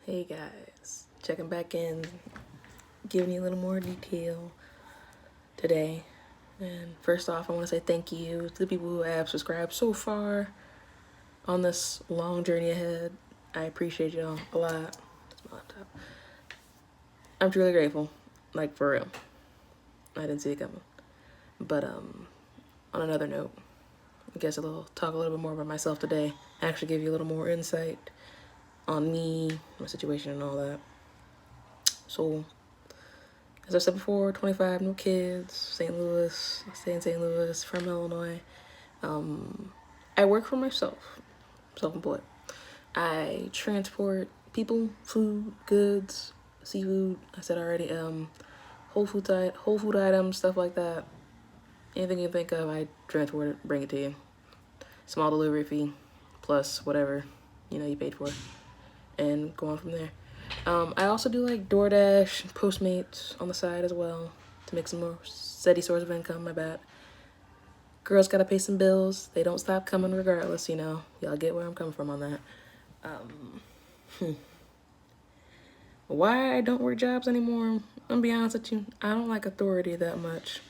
Hey guys, checking back in, giving you a little more detail today. And first off, I want to say thank you to the people who have subscribed so far on this long journey ahead. I appreciate y'all a lot. That's my laptop. I'm truly grateful, like for real. I didn't see it coming. But on another note, I guess I'll talk a little bit more about myself today. Actually, give you a little more insight on me, my situation, and all that. So, as I said before, 25, no kids, St. Louis, I stay in St. Louis, from Illinois. I work for myself, self-employed. I transport people, food, goods, seafood. I said already. Whole food items, stuff like that. Anything you think of, I transport it, bring it to you. Small delivery fee, plus whatever you paid for, and go on from there. I also do like DoorDash, Postmates on the side as well to make some more steady source of income. My bad. Girls gotta pay some bills. They don't stop coming regardless. Y'all get where I'm coming from on that. Why I don't work jobs anymore? I'm gonna be honest with you. I don't like authority that much.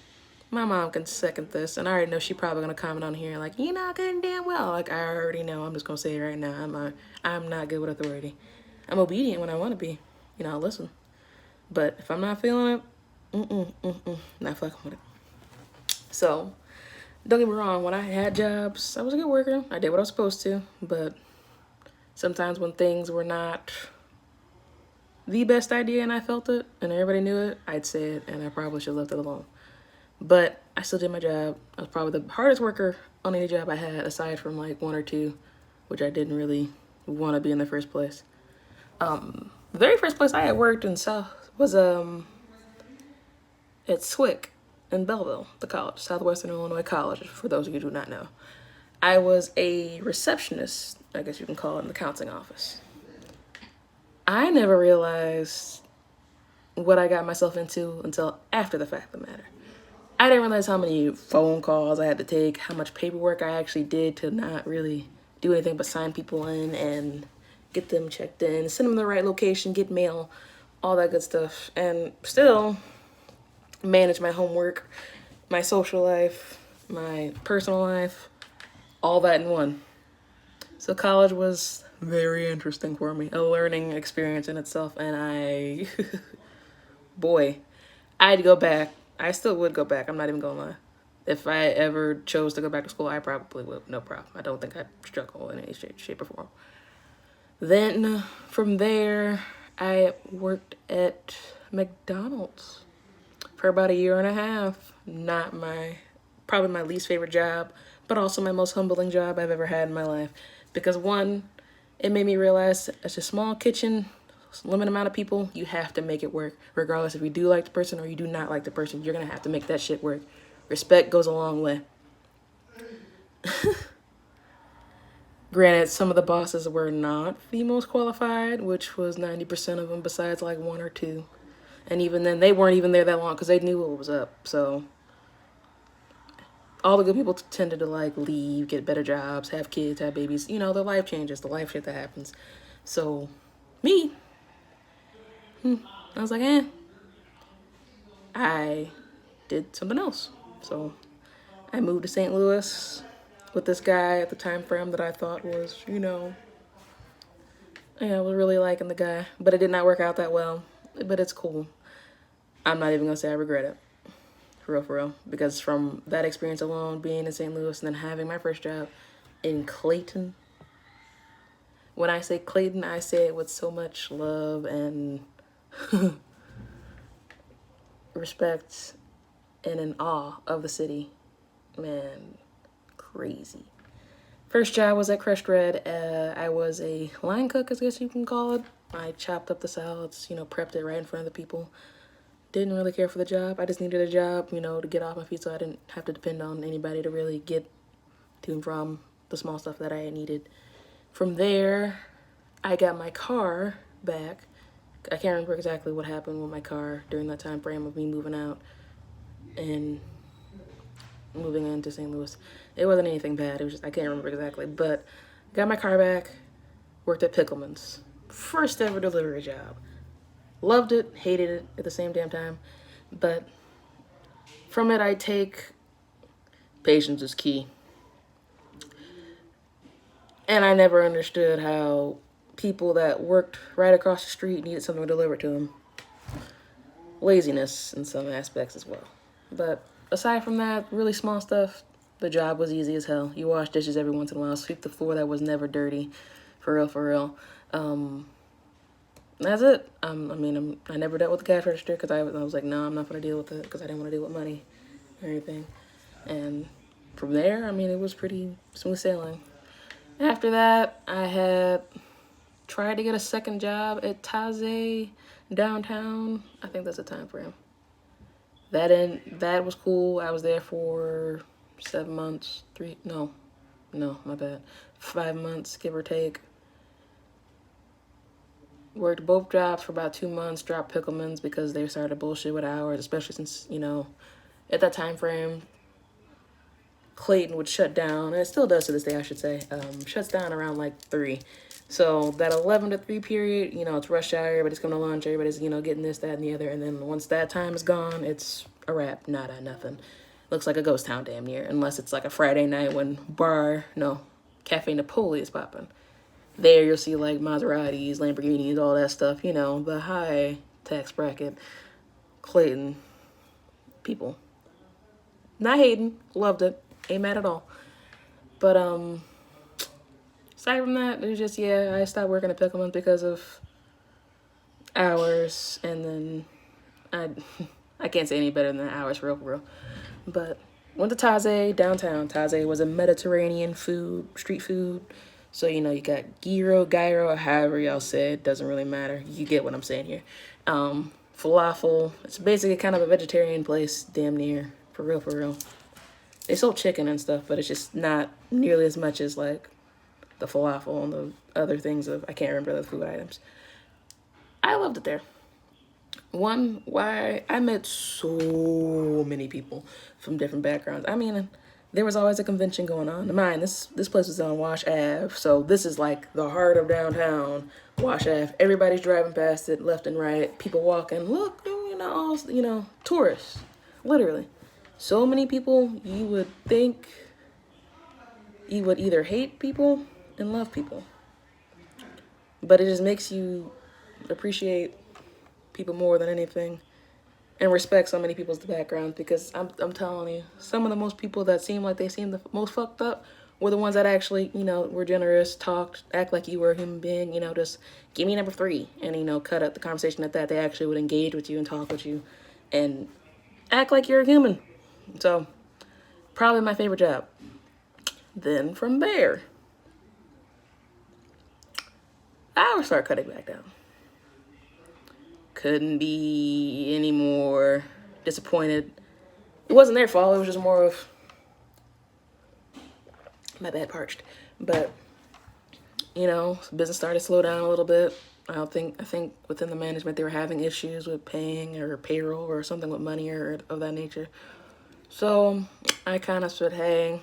My mom can second this, and I already know she probably gonna comment on here like, "You not good and damn well." Like I already know. I'm just gonna say it right now. I'm not good with authority. I'm obedient when I want to be. I'll listen. But if I'm not feeling it, not fucking with it. So, don't get me wrong. When I had jobs, I was a good worker. I did what I was supposed to. But sometimes when things were not the best idea and I felt it and everybody knew it, I'd say it, and I probably should have left it alone. But I still did my job. I was probably the hardest worker on any job I had, aside from like one or two, which I didn't really want to be in the first place. The very first place I had worked in South was at SWIC in Belleville, the college, Southwestern Illinois College, for those of you who do not know. I was a receptionist, I guess you can call it, in the counseling office. I never realized what I got myself into until after the fact of the matter. I didn't realize how many phone calls I had to take, how much paperwork I actually did to not really do anything but sign people in and get them checked in, send them to the right location, get mail, all that good stuff, and still manage my homework, my social life, my personal life, all that in one. So college was very interesting for me, a learning experience in itself, and boy, I'd go back. I still would go back. I'm not even gonna lie. If I ever chose to go back to school, I probably would. No problem. I don't think I'd struggle in any shape or form. Then from there, I worked at McDonald's for about a year and a half. Probably my least favorite job, but also my most humbling job I've ever had in my life. Because one, it made me realize it's a small kitchen, limited amount of people, you have to make it work. Regardless if you do like the person or you do not like the person, you're gonna have to make that shit work. Respect goes a long way. Granted, some of the bosses were not the most qualified, which was 90% of them, besides like one or two. And even then, they weren't even there that long because they knew what was up. So all the good people tended to like leave, get better jobs, have kids, have babies. Their life changes, the life shit that happens. So me, I was like, I did something else. So I moved to St. Louis with this guy at the time frame that I thought was, I was really liking the guy, but it did not work out that well. But it's cool. I'm not even gonna say I regret it. For real. Because from that experience alone, being in St. Louis and then having my first job in Clayton. When I say Clayton, I say it with so much love and respect and in awe of the city. Man, crazy. First job was at Crushed Red. I was a line cook, I guess you can call it. I chopped up the salads, prepped it right in front of the people. Didn't really care for the job. I just needed a job, to get off my feet so I didn't have to depend on anybody to really get to and from the small stuff that I needed. From there, I got my car back. I can't remember exactly what happened with my car during that time frame of me moving out and moving into St. Louis. It wasn't anything bad. It was just, I can't remember exactly. But got my car back, worked at Pickleman's first ever delivery job. Loved it, hated it at the same damn time. But from it, I take patience is key. And I never understood how people that worked right across the street needed something delivered to them. Laziness in some aspects as well. But aside from that, really small stuff, the job was easy as hell. You wash dishes every once in a while, sweep the floor that was never dirty. For real, for real. That's it. I never dealt with the cash register because I was like, no, I'm not going to deal with it because I didn't want to deal with money or anything. And from there, it was pretty smooth sailing. After that, I had tried to get a second job at Taze downtown. I think that's a time frame. That was cool. I was there for 7 months. My bad. 5 months, give or take. Worked both jobs for about 2 months, dropped Picklemans because they started bullshit with hours, especially since, at that time frame, Clayton would shut down, and it still does to this day, I should say, shuts down around like 3. So that 11 to 3 period, it's rush hour, everybody's coming to lunch, everybody's, getting this, that, and the other. And then once that time is gone, it's a wrap, nada, nothing. Looks like a ghost town damn near, unless it's like a Friday night when Cafe Napoli is popping. There you'll see like Maseratis, Lamborghinis, all that stuff, the high tax bracket Clayton people. Not hating, loved it, ain't mad at all. But aside from that, it was just, I stopped working at Picklemans because of hours, and then I can't say any better than the hours for real. But went to Taze downtown. Taze was a Mediterranean street food. So, you got gyro, or however y'all say it, doesn't really matter. You get what I'm saying here. Falafel. It's basically kind of a vegetarian place, damn near, for real. They sold chicken and stuff, but it's just not nearly as much as like the falafel and the other things I can't remember the food items. I loved it there. Why I met so many people from different backgrounds. There was always a convention going on. This place was on Wash Ave, so this is like the heart of downtown, Wash Ave. Everybody's driving past it left and right. People walking, look, tourists, literally. So many people, you would think you would either hate people and love people. But it just makes you appreciate people more than anything and respect so many people's backgrounds, because I'm telling you, some of the most people that seem like they seem the most fucked up were the ones that actually, were generous, talked, act like you were a human being, just give me number 3 and, cut out the conversation at that. They actually would engage with you and talk with you and act like you're a human. So, probably my favorite job. Then from there, I would start cutting back down. Couldn't be any more disappointed. It wasn't their fault. It was just more of my bad, parched. But business started to slow down a little bit. I think within the management they were having issues with paying or payroll or something with money or of that nature. So I kind of said, hey,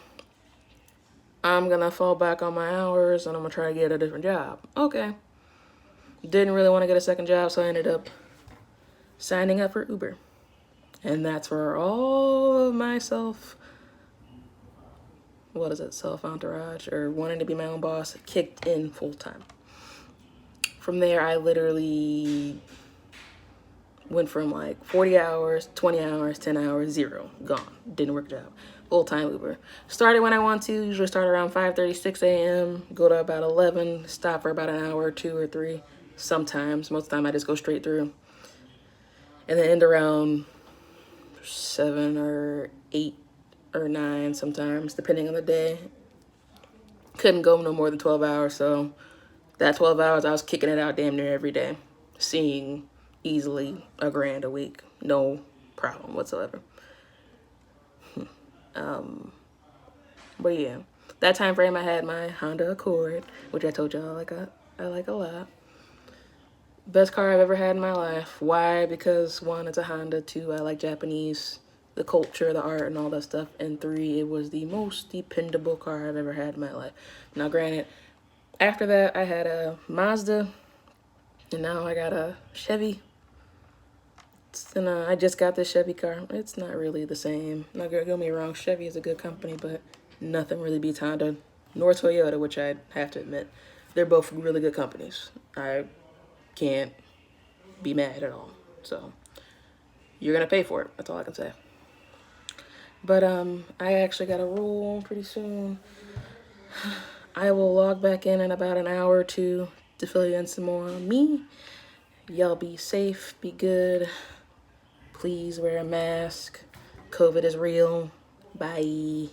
I'm gonna fall back on my hours and I'm gonna try to get a different job. Okay. Didn't really want to get a second job, so I ended up signing up for Uber. And that's where all of my self-entourage or wanting to be my own boss kicked in full time. From there, I literally went from like 40 hours, 20 hours, 10 hours, 0, gone. Didn't work a job. Full-time Uber. Started when I want to, usually start around 5:30, 6 a.m., go to about 11, stop for about an hour or 2 or 3. Sometimes, most of the time I just go straight through. And then end around 7 or 8 or 9 sometimes, depending on the day. Couldn't go no more than 12 hours, so that 12 hours I was kicking it out damn near every day. Seeing easily $1,000 a week, no problem whatsoever. But yeah, that time frame I had my Honda Accord, which I told y'all I like a lot. Best car I've ever had in my life. Why? Because 1, it's a Honda. 2, I like Japanese, the culture, the art, and all that stuff. And 3, it was the most dependable car I've ever had in my life. Now, granted, after that, I had a Mazda And now I got a Chevy. And I just got this Chevy car. It's not really the same. Not gonna get me wrong, Chevy is a good company, but nothing really beats Honda nor Toyota, which I have to admit. They're both really good companies. I can't be mad at all. So you're gonna pay for it. That's all I can say. But I actually got a roll pretty soon. I will log back in about an hour or two to fill you in some more on me. Y'all be safe, be good. Please wear a mask. COVID is real. Bye.